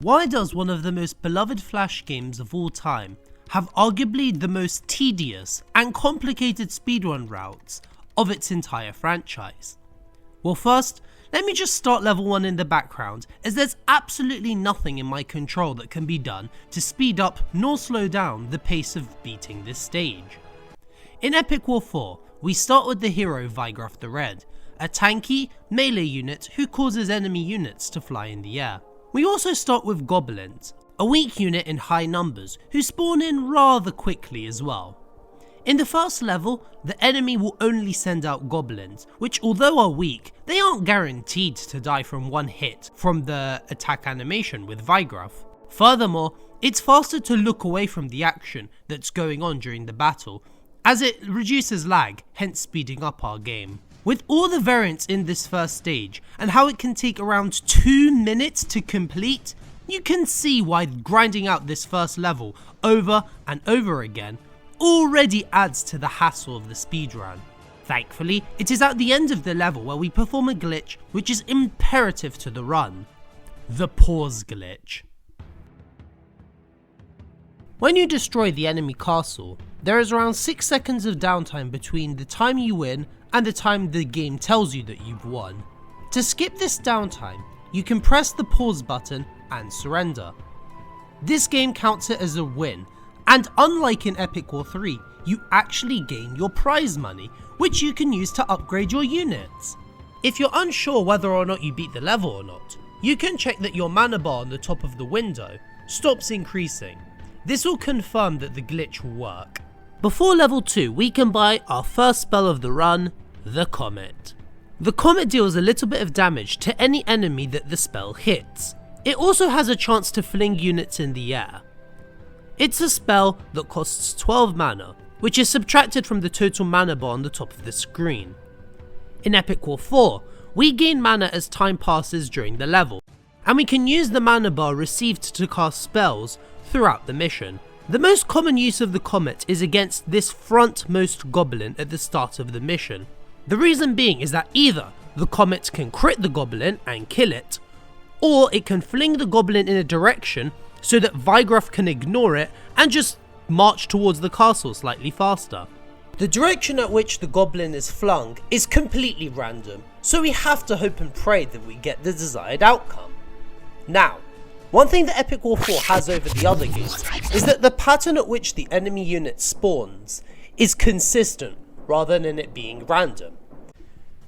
Why does one of the most beloved Flash games of all time have arguably the most tedious and complicated speedrun routes of its entire franchise? Well, first, let me just start level 1 in the background, as there's absolutely nothing in my control that can be done to speed up nor slow down the pace of beating this stage. In Epic War 4, we start with the hero Vigraf the Red, a tanky, melee unit who causes enemy units to fly in the air. We also start with Goblins, a weak unit in high numbers who spawn in rather quickly as well. In the first level, the enemy will only send out Goblins, which although are weak, they aren't guaranteed to die from one hit from the attack animation with Vigraf. Furthermore, it's faster to look away from the action that's going on during the battle, as it reduces lag, hence speeding up our game. With all the variants in this first stage, and how it can take around 2 minutes to complete, you can see why grinding out this first level over and over again already adds to the hassle of the speedrun. Thankfully, it is at the end of the level where we perform a glitch which is imperative to the run: the pause glitch. When you destroy the enemy castle, there is around 6 seconds of downtime between the time you win and the time the game tells you that you've won. To skip this downtime, you can press the pause button and surrender. This game counts it as a win, and unlike in Epic War 3, you actually gain your prize money, which you can use to upgrade your units. If you're unsure whether or not you beat the level or not, you can check that your mana bar on the top of the window stops increasing. This will confirm that the glitch will work. Before level 2, we can buy our first spell of the run, the Comet. The Comet deals a little bit of damage to any enemy that the spell hits. It also has a chance to fling units in the air. It's a spell that costs 12 mana, which is subtracted from the total mana bar on the top of the screen. In Epic War 4, we gain mana as time passes during the level, and we can use the mana bar received to cast spells throughout the mission. The most common use of the Comet is against this frontmost goblin at the start of the mission. The reason being is that either the Comet can crit the goblin and kill it, or it can fling the goblin in a direction so that Vigraf can ignore it and just march towards the castle slightly faster. The direction at which the goblin is flung is completely random, so we have to hope and pray that we get the desired outcome. Now, one thing that Epic War 4 has over the other games is that the pattern at which the enemy unit spawns is consistent rather than it being random.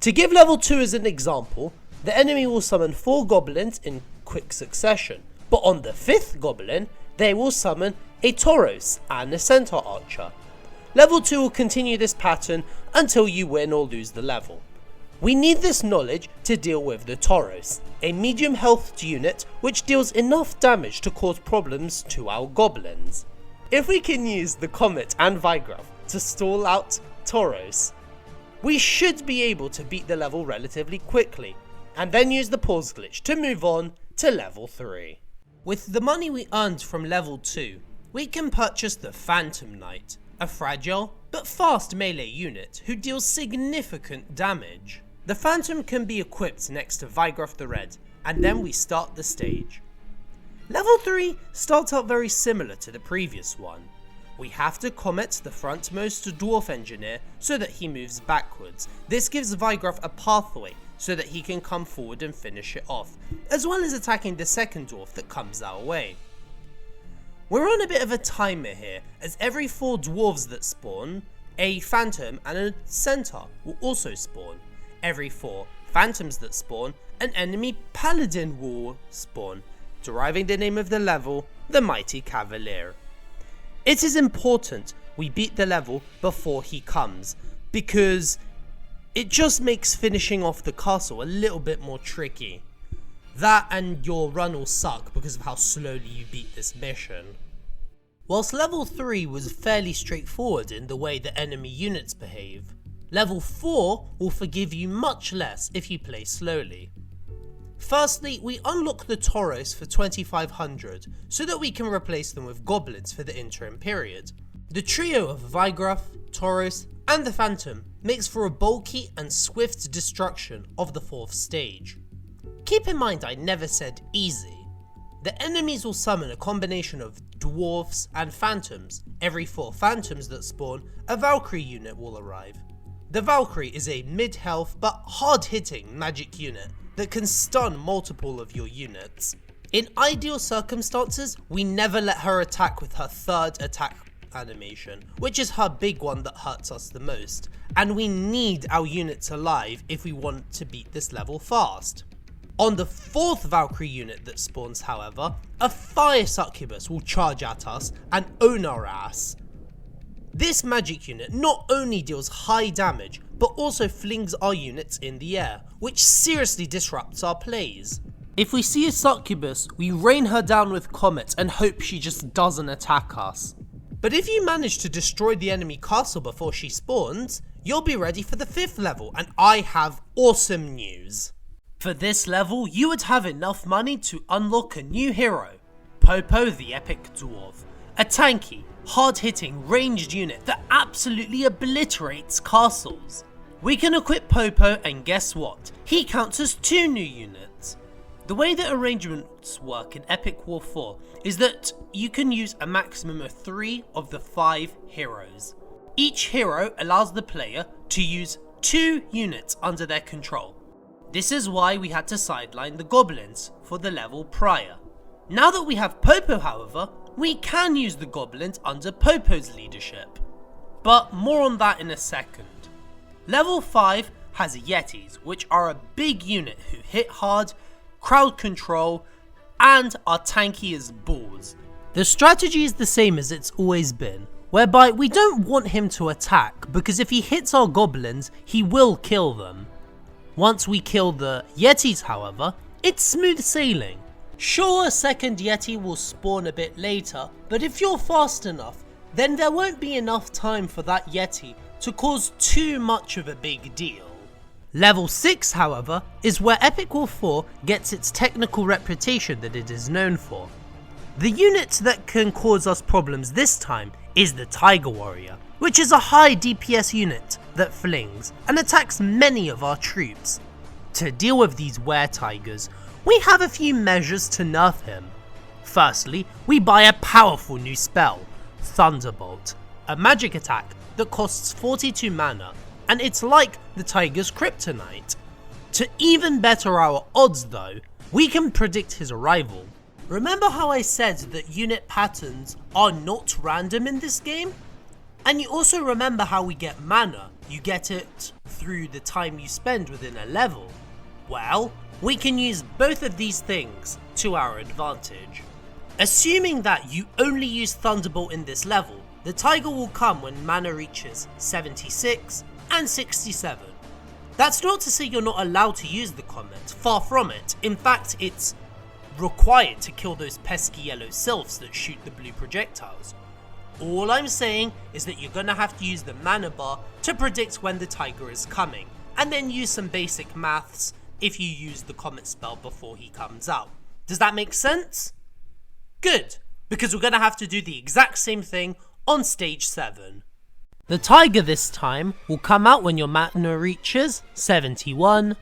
To give level 2 as an example, the enemy will summon 4 goblins in quick succession, but on the 5th goblin, they will summon a Tauros and a Centaur Archer. Level 2 will continue this pattern until you win or lose the level. We need this knowledge to deal with the Tauros, a medium health unit which deals enough damage to cause problems to our goblins. If we can use the Comet and Vigraf to stall out Tauros, we should be able to beat the level relatively quickly, and then use the pause glitch to move on to level 3. With the money we earned from level 2, we can purchase the Phantom Knight, a fragile but fast melee unit who deals significant damage. The Phantom can be equipped next to Vigraf the Red, and then we start the stage. Level 3 starts out very similar to the previous one. We have to Comet the frontmost Dwarf Engineer so that he moves backwards. This gives Vigraf a pathway so that he can come forward and finish it off, as well as attacking the second dwarf that comes our way. We're on a bit of a timer here, as every 4 dwarves that spawn, a Phantom and a Centaur will also spawn. Every 4 Phantoms that spawn, an enemy Paladin will spawn, deriving the name of the level, the Mighty Cavalier. It is important we beat the level before he comes, because it just makes finishing off the castle a little bit more tricky. That and your run will suck because of how slowly you beat this mission. Whilst level 3 was fairly straightforward in the way the enemy units behave, level 4 will forgive you much less if you play slowly. Firstly, we unlock the Tauros for 2500 so that we can replace them with goblins for the interim period. The trio of Vigraf, Tauros and the Phantom makes for a bulky and swift destruction of the 4th stage. Keep in mind I never said easy. The enemies will summon a combination of dwarfs and phantoms. Every 4 phantoms that spawn, a Valkyrie unit will arrive. The Valkyrie is a mid-health but hard-hitting magic unit that can stun multiple of your units. In ideal circumstances, we never let her attack with her 3rd attack animation, which is her big one that hurts us the most, and we need our units alive if we want to beat this level fast. On the 4th Valkyrie unit that spawns, however, a fire succubus will charge at us and own our ass. This magic unit not only deals high damage, but also flings our units in the air, which seriously disrupts our plays. If we see a succubus, we rain her down with comets and hope she just doesn't attack us. But if you manage to destroy the enemy castle before she spawns, you'll be ready for the 5th level, and I have awesome news. For this level, you would have enough money to unlock a new hero, Popo the Epic Dwarf, a tanky, hard-hitting ranged unit that absolutely obliterates castles. We can equip Popo and guess what? He counts as 2 new units. The way that arrangements work in Epic War 4 is that you can use a maximum of 3 of the 5 heroes. Each hero allows the player to use 2 units under their control. This is why we had to sideline the goblins for the level prior. Now that we have Popo, however, we can use the goblins under Popo's leadership. But more on that in a second. Level 5 has Yetis, which are a big unit who hit hard, crowd control, and are tanky as balls. The strategy is the same as it's always been, whereby we don't want him to attack because if he hits our goblins, he will kill them. Once we kill the Yetis, however, it's smooth sailing. Sure, a second Yeti will spawn a bit later, but if you're fast enough, then there won't be enough time for that Yeti to cause too much of a big deal. Level 6, however, is where Epic War 4 gets its technical reputation that it is known for. The unit that can cause us problems this time is the Tiger Warrior, which is a high DPS unit that flings and attacks many of our troops. To deal with these were-tigers, we have a few measures to nerf him. Firstly, we buy a powerful new spell, Thunderbolt, a magic attack that costs 42 mana, and it's like the tiger's kryptonite. To even better our odds though, we can predict his arrival. Remember how I said that unit patterns are not random in this game? And you also remember how we get mana, you get it through the time you spend within a level. Well, we can use both of these things to our advantage. Assuming that you only use Thunderbolt in this level, the tiger will come when mana reaches 76 and 67. That's not to say you're not allowed to use the comet, far from it. In fact, it's required to kill those pesky yellow sylphs that shoot the blue projectiles. All I'm saying is that you're gonna have to use the mana bar to predict when the tiger is coming, and then use some basic maths if you use the comet spell before he comes out. Does that make sense? Good, because we're gonna have to do the exact same thing on stage 7. The tiger this time will come out when your mana reaches 71,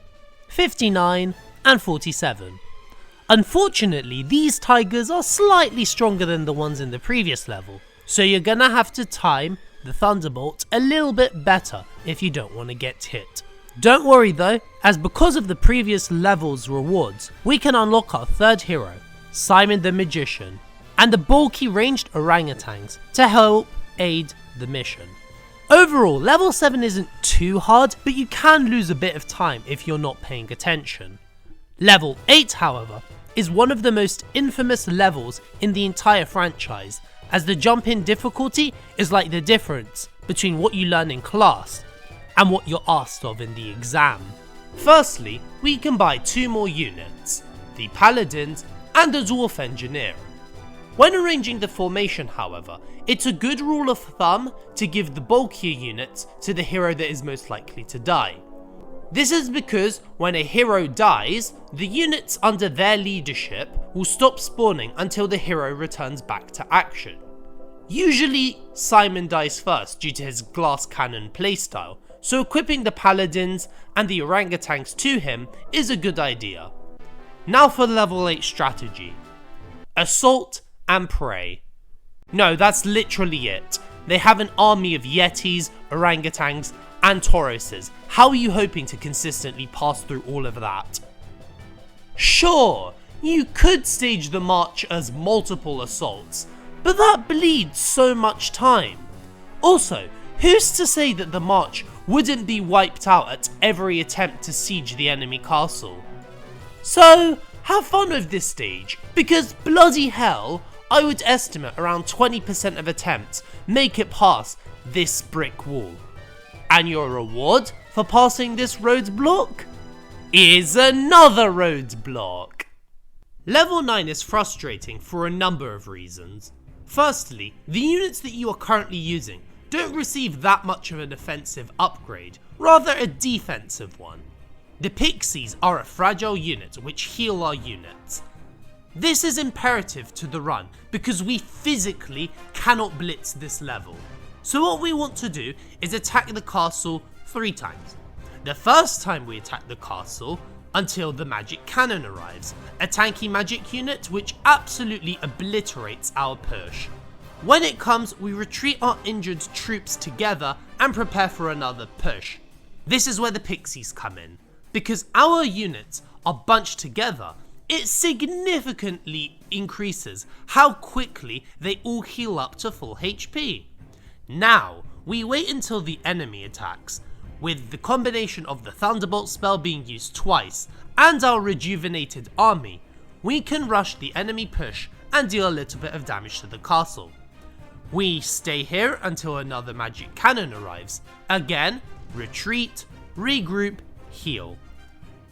59 and 47. Unfortunately, these tigers are slightly stronger than the ones in the previous level, so you're gonna have to time the Thunderbolt a little bit better if you don't want to get hit. Don't worry though, as because of the previous level's rewards, we can unlock our 3rd hero, Simon the Magician, and the bulky ranged orangutans to help aid the mission. Overall, level 7 isn't too hard, but you can lose a bit of time if you're not paying attention. Level 8, however, is one of the most infamous levels in the entire franchise, as the jump in difficulty is like the difference between what you learn in class and what you're asked of in the exam. Firstly, we can buy 2 more units, the Paladins and the Dwarf Engineer. When arranging the formation, however, it's a good rule of thumb to give the bulkier units to the hero that is most likely to die. This is because when a hero dies, the units under their leadership will stop spawning until the hero returns back to action. Usually, Simon dies first due to his glass cannon playstyle, so equipping the Paladins and the orangutans to him is a good idea. Now for level 8 strategy. Assault and Prey. No, that's literally it. They have an army of yetis, orangutans, and tauruses. How are you hoping to consistently pass through all of that? Sure, you could stage the march as multiple assaults, but that bleeds so much time. Also, who's to say that the march wouldn't be wiped out at every attempt to siege the enemy castle? So, have fun with this stage, because bloody hell, I would estimate around 20% of attempts make it past this brick wall. And your reward for passing this roadblock is another roadblock. Level 9 is frustrating for a number of reasons. Firstly, the units that you are currently using don't receive that much of an offensive upgrade, rather a defensive one. The Pixies are a fragile unit which heal our units. This is imperative to the run because we physically cannot blitz this level. So what we want to do is attack the castle 3 times. The first time we attack the castle until the magic cannon arrives, a tanky magic unit which absolutely obliterates our push. When it comes, we retreat our injured troops together and prepare for another push. This is where the Pixies come in. Because our units are bunched together, it significantly increases how quickly they all heal up to full HP. Now, we wait until the enemy attacks, with the combination of the Thunderbolt spell being used twice and our rejuvenated army, we can rush the enemy push and deal a little bit of damage to the castle. We stay here until another magic cannon arrives. Again, retreat, regroup, heal.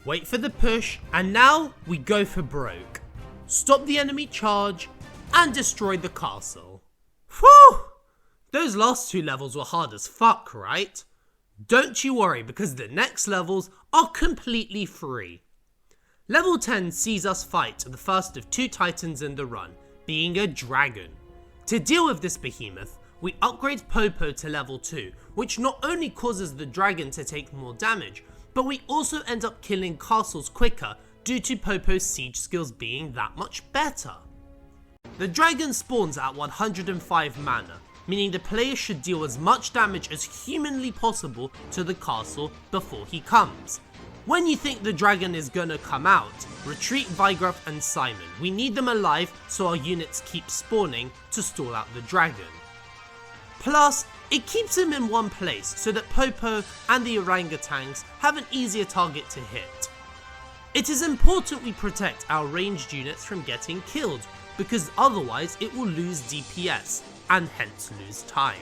Wait for the push, and now we go for broke. Stop the enemy charge and destroy the castle. Whew! Those last 2 levels were hard as fuck, right? Don't you worry, because the next levels are completely free. Level 10 sees us fight the first of 2 titans in the run, being a dragon. To deal with this behemoth, we upgrade Popo to level 2, which not only causes the dragon to take more damage, but we also end up killing castles quicker due to Popo's siege skills being that much better. The dragon spawns at 105 mana, meaning the player should deal as much damage as humanly possible to the castle before he comes. When you think the dragon is gonna come out, retreat Vigruff and Simon. We need them alive so our units keep spawning to stall out the dragon. Plus, it keeps him in one place so that Popo and the orangutans have an easier target to hit. It is important we protect our ranged units from getting killed, because otherwise it will lose DPS and hence lose time.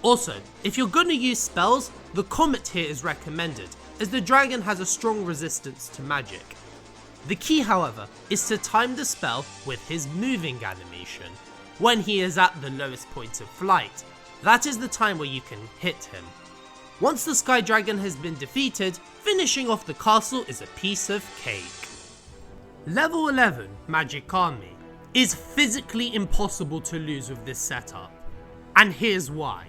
Also, if you're gonna use spells, the Comet here is recommended, as the dragon has a strong resistance to magic. The key, however, is to time the spell with his moving animation. When he is at the lowest point of flight, that is the time where you can hit him. Once the Sky Dragon has been defeated, finishing off the castle is a piece of cake. Level 11, Magic Army, is physically impossible to lose with this setup. And here's why.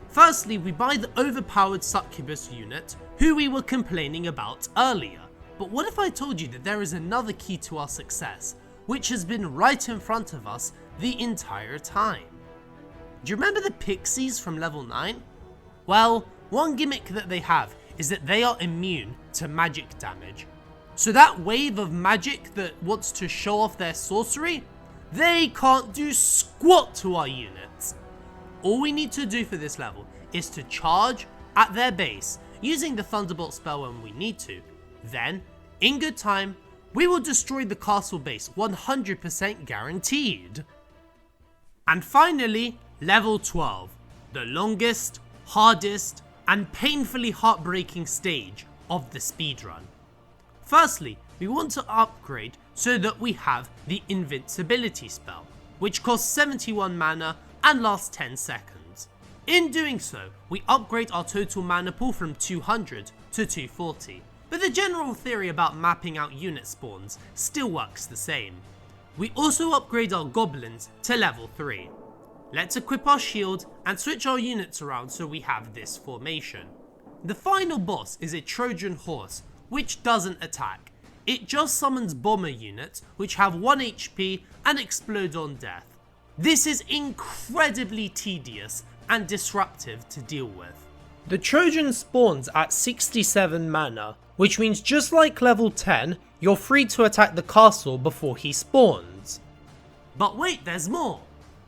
Firstly, we buy the overpowered Succubus unit, who we were complaining about earlier. But what if I told you that there is another key to our success, which has been right in front of us the entire time? Do you remember the Pixies from level 9? Well, one gimmick that they have is that they are immune to magic damage. So that wave of magic that wants to show off their sorcery, they can't do squat to our units. All we need to do for this level is to charge at their base using the Thunderbolt spell when we need to. Then, in good time, we will destroy the castle base 100% guaranteed. And finally, level 12, the longest, hardest, and painfully heartbreaking stage of the speedrun. Firstly, we want to upgrade so that we have the invincibility spell, which costs 71 mana and lasts 10 seconds. In doing so, we upgrade our total mana pool from 200 to 240, but the general theory about mapping out unit spawns still works the same. We also upgrade our goblins to level 3. Let's equip our shield and switch our units around so we have this formation. The final boss is a Trojan horse, which doesn't attack. It just summons bomber units which have 1 HP and explode on death. This is incredibly tedious and disruptive to deal with. The Trojan spawns at 67 mana, which means just like level 10, you're free to attack the castle before he spawns. But wait, there's more!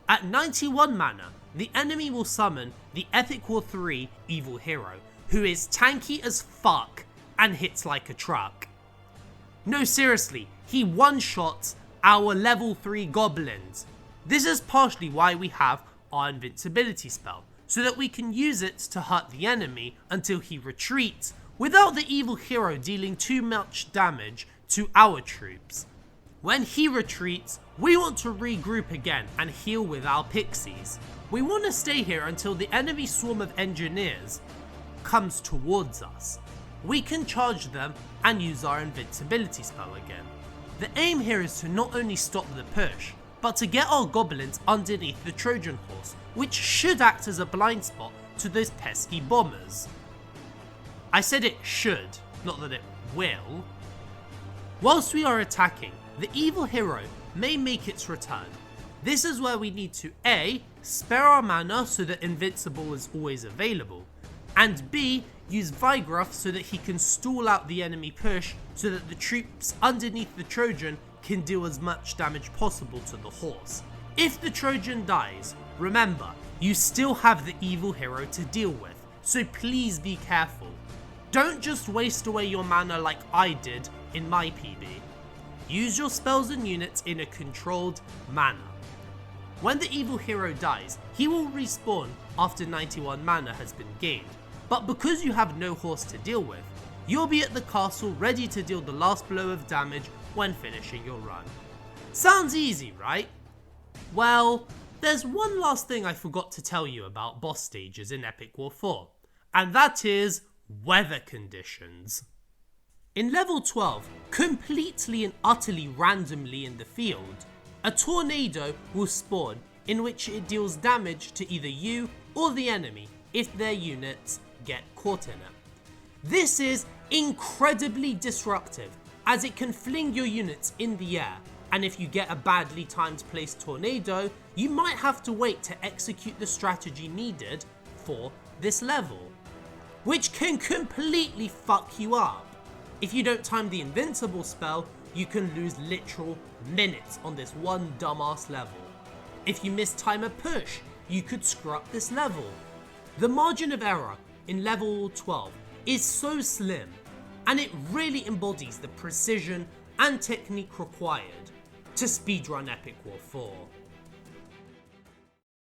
At 91 mana, the enemy will summon the Epic War 3 Evil Hero, who is tanky as fuck and hits like a truck. No, seriously, he one-shots our level 3 goblins. This is partially why we have our invincibility spell, so that we can use it to hurt the enemy until he retreats, without the evil hero dealing too much damage to our troops. When he retreats, we want to regroup again and heal with our pixies. We want to stay here until the enemy swarm of engineers comes towards us. We can charge them and use our invincibility spell again. The aim here is to not only stop the push, but to get our goblins underneath the Trojan horse, which should act as a blind spot to those pesky bombers. I said it should, not that it will. Whilst we are attacking, the evil hero may make its return. This is where we need to A, spare our mana so that invincible is always available, and B, use Vigruff so that he can stall out the enemy push so that the troops underneath the Trojan can deal as much damage possible to the horse. If the Trojan dies, remember, you still have the evil hero to deal with, so please be careful. Don't just waste away your mana like I did in my PB. Use your spells and units in a controlled manner. When the evil hero dies, he will respawn after 91 mana has been gained, but because you have no horse to deal with, you'll be at the castle ready to deal the last blow of damage when finishing your run. Sounds easy, right? Well, there's one last thing I forgot to tell you about boss stages in Epic War 4, and that is weather conditions. In level 12, completely and utterly randomly in the field, a tornado will spawn in which it deals damage to either you or the enemy if their units get caught in it. This is incredibly disruptive as it can fling your units in the air, and if you get a badly timed placed tornado, you might have to wait to execute the strategy needed for this level, which can completely fuck you up. If you don't time the invincible spell, you can lose literal minutes on this one dumbass level. If you mistime a push, you could screw up this level. The margin of error in level 12 is so slim, and it really embodies the precision and technique required to speedrun Epic War 4.